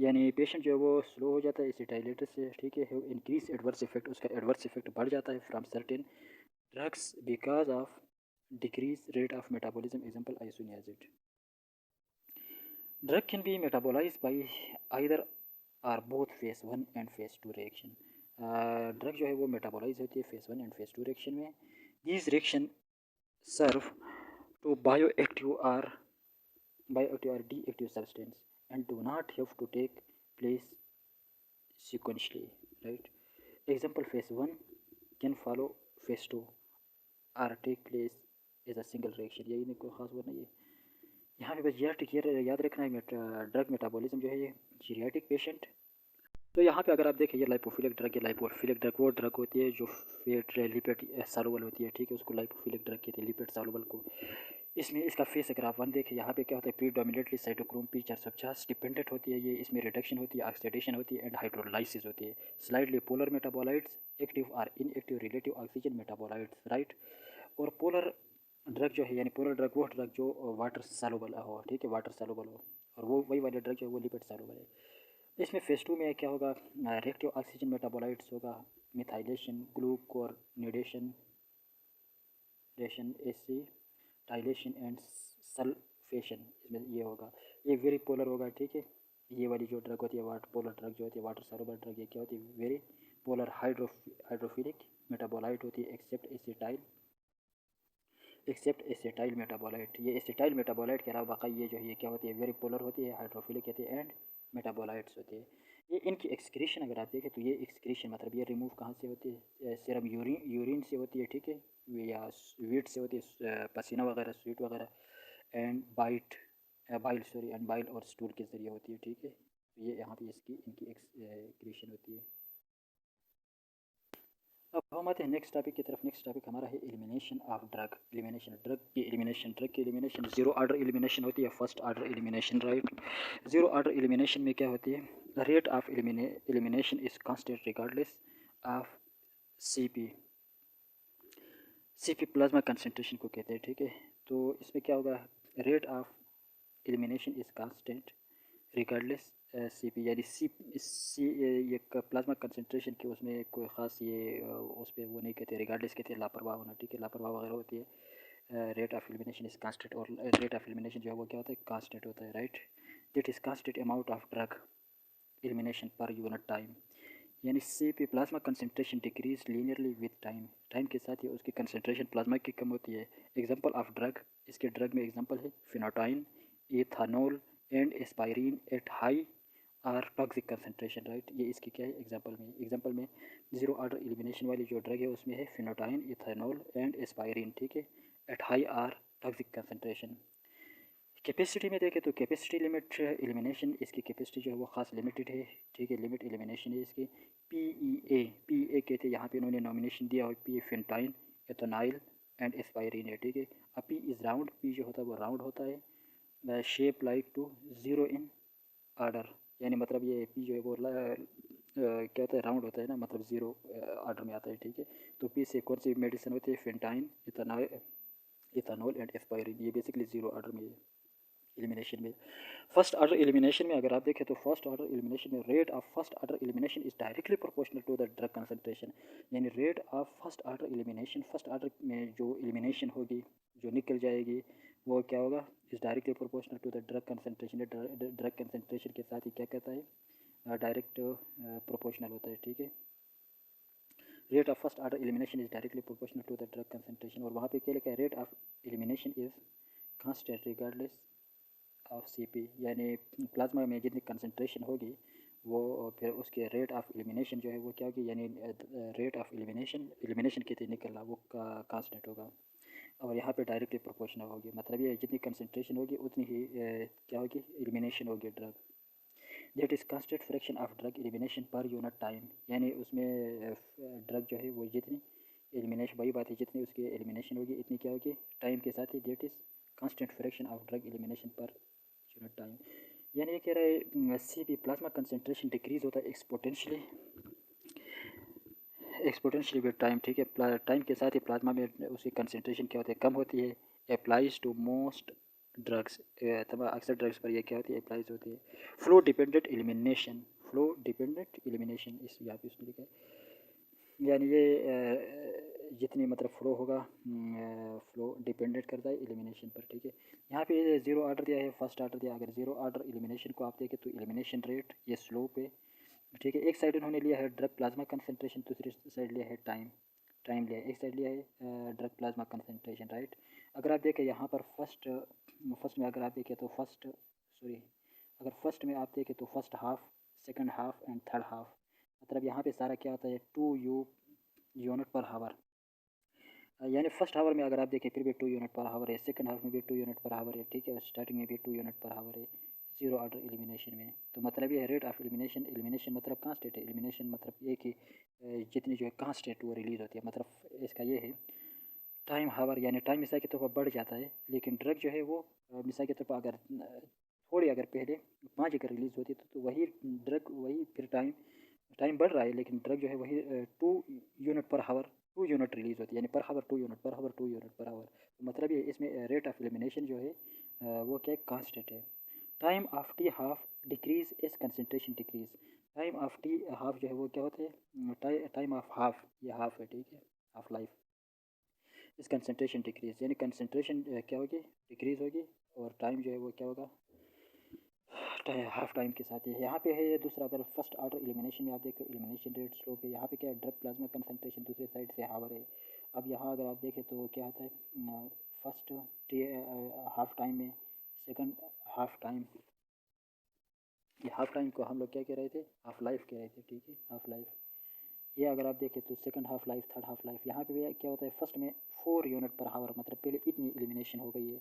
यानी पेशेंट जो है वो स्लो हो जाता है एसिटाइलेटर से, ठीक है। हैव इंक्रीज एडवर्स इफेक्ट, उसका एडवर्स इफेक्ट बढ़ जाता है from certain drugs because of decrease rate of metabolism, example isoniazid। Drug can be metabolized by either or both phase one and phase two reaction. Drug जो है वो मेटाबोलाइज होती है phase one and phase two reaction में। These reaction serve to bioactive और de active substance and do not have to take place sequentially, right? Example, phase 1 can follow phase 2 or take place as a single reaction। यही नहीं, कोई ख़ास वो नहीं है यहाँ पे। बस याद रखना है, ड्रग मेटाबॉलिज्म जो है ये जीरियाट्रिक पेशेंट। तो यहाँ पे अगर आप देखें ये लाइपोफिलिक ड्रग है। लाइपोफिलिक ड्रग वो ड्रग होती है जो फेट लिपिड सॉल्युबल होती है, ठीक है, उसको लाइपोफिलिक ड्रग कहते हैं, लिपिड सॉल्युबल को। इसमें इसका फेस अगर आप वन देखें, यहाँ पे क्या होता है? प्रीडोमिनेटली साइटोक्रोम P450 डिपेंडेंट होती है ये। इसमें रिडक्शन होती है, ऑक्सीडेशन होती है एंड हाइड्रोलाइसिस होती है। स्लाइडली पोलर मेटाबोलाइट्स, एक्टिव और inactive relative oxygen metabolites, right. और पोलर ड्रग जो है, यानी पोलर ड्रग वो ड्रग जो वाटर सॉल्युबल हो, ठीक है, वाटर सॉल्युबल हो, और वो वही वाले ड्रग जो है वो लिपिड सॉल्युबल है। इसमें फेज टू में क्या होगा? रिएक्टिव ऑक्सीजन मेटाबोलाइट्स होगा, मिथाइलेशन, ग्लूकोर्निडेशन, एसिटाइलेशन एंड सल्फेशन, इसमें ये होगा। ये वेरी पोलर होगा, ठीक है। ये वाली जो ड्रग होती है वाटर पोलर ड्रग जो होती है, वाटर सॉल्युबल ड्रग, ये क्या होती है? वेरी पोलर हाइड्रोफिलिक मेटाबोलाइट होती है, एक्सेप्ट एसिटाइल मेटाबोलाइट। ये एसिटाइल मेटाबोलाइट के अलावा बाकी ये जो है ये क्या होती है? वेरी पोलर होती है, हाइड्रोफिलिक होती है एंड मेटाबोलाइट्स होती है। ये इनकी एक्सक्रीशन अगर आप देखें तो ये एक्सक्रीशन मतलब ये रिमूव कहाँ से होती है? सीरम यूरिन से होती है, ठीक है, या स्वीट से होती है, पसीना वगैरह, स्वीट वगैरह, एंड बाइल और स्टूल के ज़रिए होती है, ठीक है। ये यहाँ पे इनकी एक्सक्रीशन होती है। अब हम आते हैं नेक्स्ट टॉपिक की तरफ। नेक्स्ट टॉपिक हमारा है एलिमिनेशन ऑफ ड्रग। ड्रग की एलिमिनेशन जीरो ऑर्डर एलिमिनेशन होती है, first order elimination, right. Zero order elimination में क्या होती है? Rate of elimination is constant regardless of CP. Plasma concentration को कहते हैं, ठीक है। तो इसमें क्या होगा? Rate of elimination is constant regardless CP, यानी ये प्लाज्मा कंसनट्रेशन के उसमें कोई ख़ास ये उस पर वो नहीं कहते, रिगार्डलेस कहते हैं, लापरवाह होना, ठीक है, लापरवाह वगैरह होती है। Rate of elimination is constant, और रेट ऑफ एलिमिनेशन जो है वो क्या होता है? कांस्टेंट होता है, right. That is constant amount of drug elimination per unit time, यानी CP plasma concentration decrease linearly with time के साथ ही उसकी कंसनट्रेशन प्लाज्मा की कम होती है। एग्जांपल ऑफ ड्रग, इसके ड्रग में एग्जांपल है phenytoin, ethanol and aspirin at high are toxic concentration, right. ये इसकी क्या है एग्जांपल में जीरो ऑर्डर एलिमिनेशन वाली जो ड्रग है उसमें है फिनोटाइन, इथेनॉल एंड एस्पायरिन, ठीक है, at high are toxic concentration. Capacity में देखें तो कैपेसिटी लिमिट एलिमिनेशन, इसकी कैपेसिटी जो है वो ख़ास लिमिटेड है, ठीक है, लिमिट एलिमिनेशन है इसकी। पी ई ए कहते हैं, यहाँ पे इन्होंने नॉमिनेशन दिया हुआ पी फिनटाइन, एथोनाइल एंड एस्पायरिन है, ठीक है। अब पी इज़ राउंड, पी जो होता है वो राउंड होता है, shape like to zero in order, यानी मतलब ये पी जो है वो क्या होता है, राउंड होता है ना, मतलब ज़ीरो आर्डर में आता है, ठीक है। तो पी से कौन सी मेडिसिन होती है, फिनटाइन, इथानॉल एंड एस्पायरिन, ये बेसिकली ज़ीरो आर्डर में एलिमिनेशन में। फर्स्ट ऑर्डर एलिमिनेशन में अगर आप देखें तो फर्स्ट ऑर्डर एलिमिनेशन में rate of first order elimination is directly proportional to the drug concentration, यानी rate of first order elimination, first order में जो एलिमिनेशन होगी, जो निकल जाएगी, वो क्या होगा, is directly proportional to the drug concentration. Drug concentration के साथ ही क्या कहता है, डायरेक्ट प्रोपोर्शनल होता है, ठीक है। Rate of first order elimination is directly proportional to the drug concentration, और वहाँ पे क्या लिखा है, rate of elimination is constant regardless of CP, यानी प्लाज्मा में जितनी कंसंट्रेशन होगी वो फिर उसके रेट ऑफ एलिमिनेशन जो है वो क्या होगी, यानी रेट ऑफ एलिमिनेशन कितनी निकलना वो कांस्टेंट होगा, और यहाँ पे डायरेक्टली प्रोपोर्शनल होगी, मतलब ये जितनी कंसंट्रेशन होगी उतनी ही क्या होगी, एलिमिनेशन होगी drug. That is constant fraction of drug elimination per unit time, यानी उसमें ड्रग जो है वो जितनी एलिमिनेशन, वही बात है, जितनी उसकी एलिमिनेशन होगी इतनी क्या होगी टाइम के साथ ही, that is constant fraction of drug elimination per unit time. यानी ये कह रहा है C P plasma concentration decrease होता है एक्सपोनेंशियली विद टाइम, ठीक है, टाइम के साथ ही प्लाज्मा में उसकी कंसनट्रेशन क्या होती है, कम होती है। अप्लाइज टू मोस्ट ड्रग्स, तमाम अक्सर ड्रग्स पर यह क्या होती है, अप्लाइज होती है। Flow dependent elimination, flow dependent elimination, इस यहाँ पे उसने लिखा है, यानी ये जितनी मतलब फ्लो होगा, फ्लो डिपेंडेंट करता है एलिमिनेशन पर, ठीक है। यहाँ पे ज़ीरो ऑर्डर दिया है, फर्स्ट ऑर्डर दिया, अगर ज़ीरो ऑर्डर एलिमिनेशन को आप देखें तो एलिमिनेशन रेट ये स्लोप है, ठीक है। एक साइड उन्होंने लिया है ड्रग प्लाज्मा कंसंट्रेशन, दूसरी साइड लिया है टाइम लिया है, एक साइड लिया है ड्रग प्लाज्मा कंसंट्रेशन, राइट। अगर आप देखें यहाँ पर फर्स्ट में अगर आप देखें तो फर्स्ट में आप देखें तो first half, second half and third half, मतलब यहाँ पे सारा क्या होता है, टू यूनिट पर हावर, यानी फर्स्ट हावर में अगर आप देखें फिर भी 2 यूनिट पर हावर है, सेकंड हाफ में भी 2 यूनिट पर हावर है, ठीक है, और स्टार्टिंग में भी 2 यूनिट पर हावर है जीरो ऑर्डर एलिमिनेशन में। तो मतलब ये है रेट ऑफ एलिमिनेशन मतलब कांस्टेंट है, एलिमिनेशन मतलब एक ही जितनी जो है कांस्टेंट वो रिलीज होती है, मतलब इसका ये है टाइम हावर, यानी टाइम मिसाल के तौर पर बढ़ जाता है, लेकिन ड्रग जो है वो मिसाल के तौर पर अगर थोड़ी अगर पहले 5 अगर रिलीज होती है तो वही ड्रग वही फिर टाइम टाइम बढ़ रहा है, लेकिन ड्रग जो है वही 2 यूनिट पर हावर 2 यूनिट रिलीज होती है, यानी पर हावर 2 यूनिट पर हावर 2 यूनिट पर हावर, तो मतलब ये इसमें रेट ऑफ एलिमिनेशन जो है वो क्या कांस्टेंट है। Time of T half decrease as concentration decrease, time of T half जो है वो क्या होता है, टाइम ऑफ हाफ, ये हाफ है, ठीक है, half life is concentration decrease, यानी कंसनट्रेशन क्या होगी, डिक्रीज होगी, और टाइम जो है वो क्या होगा, हाफ टाइम के साथ ही। यहाँ पे है ये दूसरा, अगर फर्स्ट ऑर्डर एलिमिनेशन में आप देखो एलिमिनेशन रेट स्लो पे, यहाँ पे क्या है ड्रग प्लाज्मा कंसंट्रेशन दूसरी साइड से हावर है। अब यहाँ अगर आप देखें तो क्या होता है, फर्स्ट हाफ टाइम में, सेकंड हाफ टाइम, ये हाफ टाइम को हम लोग क्या कह रहे थे, हाफ लाइफ कह रहे थे, ठीक है, हाफ लाइफ। ये अगर आप देखें तो second half life, third half life, यहाँ पे भी क्या होता है, फर्स्ट में 4 यूनिट पर हावर, मतलब पहले इतनी एलिमिनेशन हो गई है,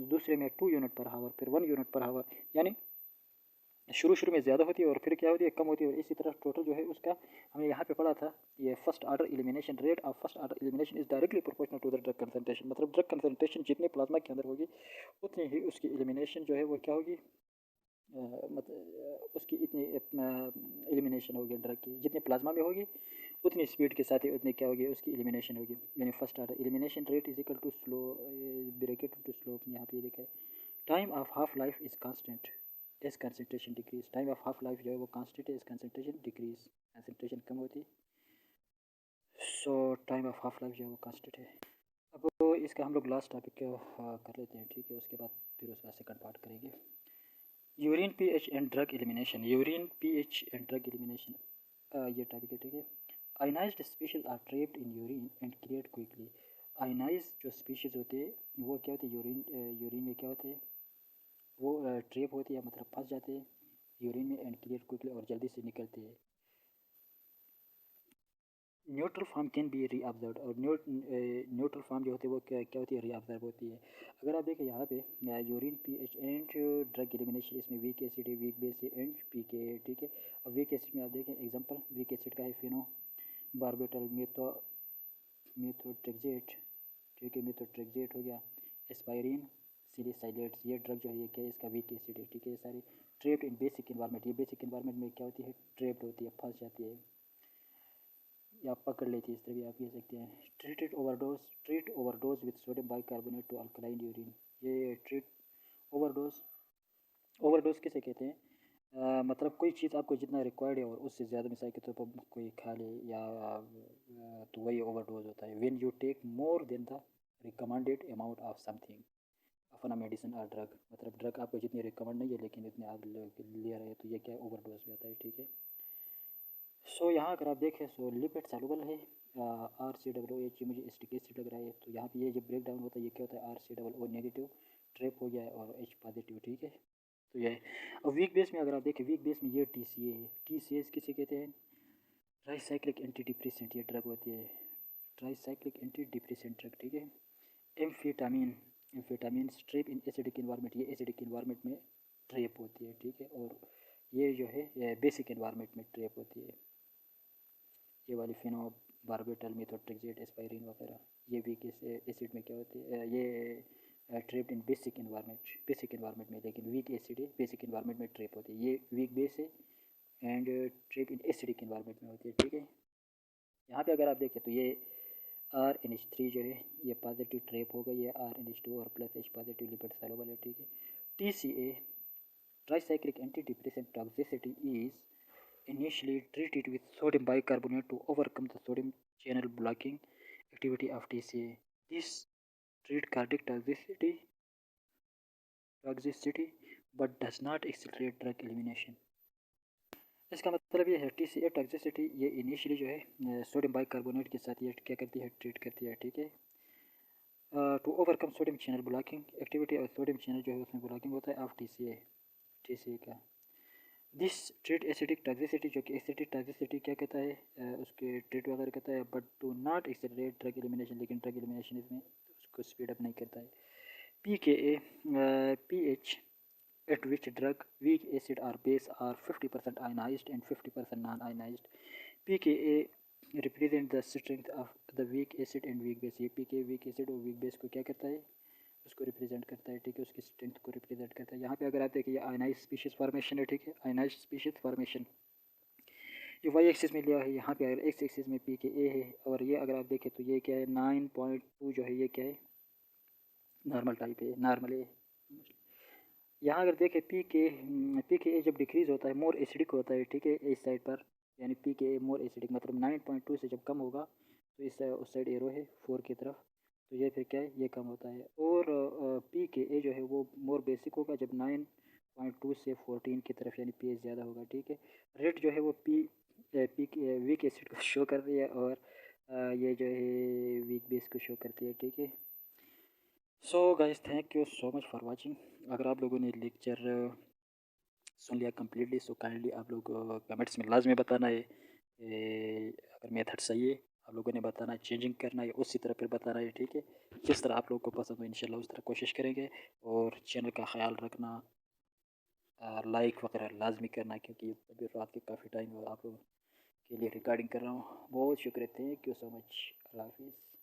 दूसरे में 2 यूनिट पर हावर, फिर 1 यूनिट पर हावर, यानी शुरू में ज़्यादा होती है और फिर क्या होती है, कम होती है, और इसी तरह टोटल जो है उसका हमने यहाँ पे पढ़ा था, ये first order elimination rate of first order elimination is directly proportional to the drug concentration, मतलब ड्रग कंसंट्रेशन जितने प्लाज्मा के अंदर होगी उतनी ही उसकी एलिमिनेशन जो है वो क्या होगी, मतलब उसकी इतनी एलिमिनेशन होगी ड्रग की, जितने प्लाज्मा में होगी उतनी स्पीड के साथ ही उतनी क्या होगी उसकी एलिमिनेशन होगी, यानी first order elimination rate is equal to slow bracket to slope, यहाँ पे लिखा है time of half life is constant as concentration decrease, time of half life जो है वो कांस्टेंट है, एज कंसंट्रेशन डिक्रीज, कंसंट्रेशन कम होती है, so time of half life जो है वो कांस्टेंट है। अब इसका हम लोग लास्ट टॉपिक कर लेते हैं, ठीक है, उसके बाद फिर उसका सेकंड पार्ट करेंगे। Urine pH and drug elimination, urine pH and drug elimination, ये टॉपिक है, ठीक है। Ionized species are trapped in urine and cleared quickly, ionize जो स्पीशीज होते हैं वो क्या होते हैं, यूरिन में क्या होते हैं, वो ट्रेप होती है, मतलब फंस जाते हैं यूरिन में एंड क्लियर क्विकली और जल्दी से निकलती है। न्यूट्रल फॉर्म कैन बी रीअब्जर्व और न्यूट्रल फॉर्म जो होती है वो क्या होती है, रीअब्जर्व होती है। अगर आप देखें यहाँ पे urine pH and drug elimination, इसमें वीक एसिड है, वीक बेस है एंड पीके है, ठीक है। अब वीक एसिड में आप देखें एग्जांपल वीक एसिड का है फिनो बारबिटल मेथोट्रेक्सेट, ठीक है, मेथोट्रेक्सेट हो गया, एस्पायरिन सिलिसाइलेट्स, ये ड्रग जो है ये क्या है, इसका वीक एसिड है, ठीक है। ये सारी ट्रेप्ड इन बेसिक इन्वायरमेंट, ये बेसिक इन्वायरमेंट में क्या होती है, ट्रेप्ड होती है, फंस जाती है या पकड़ लेती है, इस तरह भी आप कह सकते हैं। Treat overdose with sodium bicarbonate to alkaline urine, ये ट्रीट ओवरडोज, ओवरडोज किसे कहते हैं, मतलब कोई चीज़ आपको जितना रिक्वायर्ड है और उससे ज़्यादा मिसाल के तौर पर कोई खा ले या तो वही ओवरडोज होता है। When you take more than the recommended amount of something, अपना मेडिसिन और ड्रग, मतलब ड्रग आपको जितनी रिकमेंड नहीं है लेकिन इतने आप ले रहे हैं, तो ये क्या ओवरडोज में आता है, ठीक है। सो यहाँ अगर आप देखें सो लिपिड सॉल्युबल है, RCOOH, मुझे एसिडिक एसिड लग रहा है, तो यहाँ पे ये जब ब्रेक डाउन होता है ये क्या होता है, RCOO नेगेटिव ट्रैप हो गया है और H पॉजिटिव, ठीक है। तो ये अब वीक बेस में अगर आप देखें वीक बेस में ये TCA है, TCA किसे कहते हैं, ट्राईसाइक्लिक एंटी डिप्रेसेंट, ये ड्रग होती है, ट्राईसाइक्लिक एंटी डिप्रेसेंट ड्रग, ठीक है। Amphetamine, amphetamine trap in acidic environment, ये एसिडिक इन्वायरमेंट में ट्रैप होती है, ठीक है। और ये जो है ये बेसिक इन्वायरमेंट में ट्रैप होती है, ये वाली फिनो बारबिटल मेथोट्रेक्सेट एस्पायरिन वगैरह, ये भी किस एसिड में क्या होती है, ये ट्रेप्ड इन बेसिक इन्वायरमेंट में, लेकिन वीक एसिड है बेसिक इन्वायरमेंट में ट्रेप होती है, ये वीक बेस है and trap in acidic environment में होती है, ठीक है। यहाँ पे अगर आप देखें तो ये RNH3 जो है ये पॉजिटिव ट्रेप होगा, ये RNH2 और plus H positive lipid soluble है, ठीक है। TCA tricyclic antidepressant toxicity is initially treated with sodium bicarbonate to overcome the sodium channel blocking activity of TCA. This treat cardiac toxicity but does not accelerate drug elimination. इसका मतलब ये है TCA टॉक्सिसिटी ये इनिशियली जो है सोडियम बाइकार्बोनेट के साथ ये क्या करती है, ट्रीट करती है, ठीक है। To overcome sodium channel blocking activity और सोडियम चैनल जो है उसमें ब्लॉकिंग होता है ऑफ TCA का। दिस ट्रीट एसिडिक टॉक्सिसिटी, जो कि एसिडिक टॉक्सिसिटी क्या कहता है, उसके ट्रीट वगैरह कहता है, but do not accelerate drug elimination, लेकिन ड्रग एलिमिनेशन इसमें उसको स्पीड अप नहीं करता है। PKA pH at which drug, weak acid or base are 50% ionized and 50% non-ionized. PKA represent the strength of the weak acid and weak base, ये PKA weak acid और weak base को क्या करता है, उसको रिप्रेजेंट करता है, ठीक है, उसकी स्ट्रेंथ को रिप्रेजेंट करता है। यहाँ पे अगर आप देखिए आयनाइज स्पीशीज फॉर्मेशन है, ठीक है, आयनाइज स्पीशीज फॉर्मेशन ये वाई एक्सिस में लिया है, यहाँ पे अगर एक्स एक्सिस में PKA है और ये अगर आप देखें तो ये क्या है 9.2 जो है ये क्या है, नॉर्मल टाइप है, नॉर्मल है। यहाँ अगर देखें PKA जब डिक्रीज होता है मोर एसिडिक होता है, ठीक है, इस साइड पर, यानी PKA मोर एसिडिक मतलब 9.2 से जब कम होगा तो इस उस साइड एरो है 4 की तरफ, तो ये फिर क्या है ये कम होता है। और PKA जो है वो मोर बेसिक होगा जब 9.2 से 14 की तरफ, यानी pH ज़्यादा होगा, ठीक है। रेट जो है वो वीक एसिड को शो कर रही है और ये जो है वीक बेस को शो करती है, ठीक है। So guys thank you so much for watching. अगर आप लोगों ने लेक्चर सुन लिया कम्प्लीटली सो काइंडली आप लोग कमेंट्स में लाजमी बताना है अगर मेथड सही है आप लोगों ने बताना है, चेंजिंग करना है उसी तरह फिर बताना है, ठीक है। जिस तरह आप लोगों को पसंद हो इंशाल्लाह उस तरह कोशिश करेंगे। और चैनल का ख्याल रखना, लाइक वगैरह लाजमी करना, क्योंकि अभी रात के काफ़ी टाइम आप लोगों के लिए रिकॉर्डिंग कर रहा हूँ। बहुत शुक्रिया, थैंक यू सो मच, अल्लाह हाफिज़।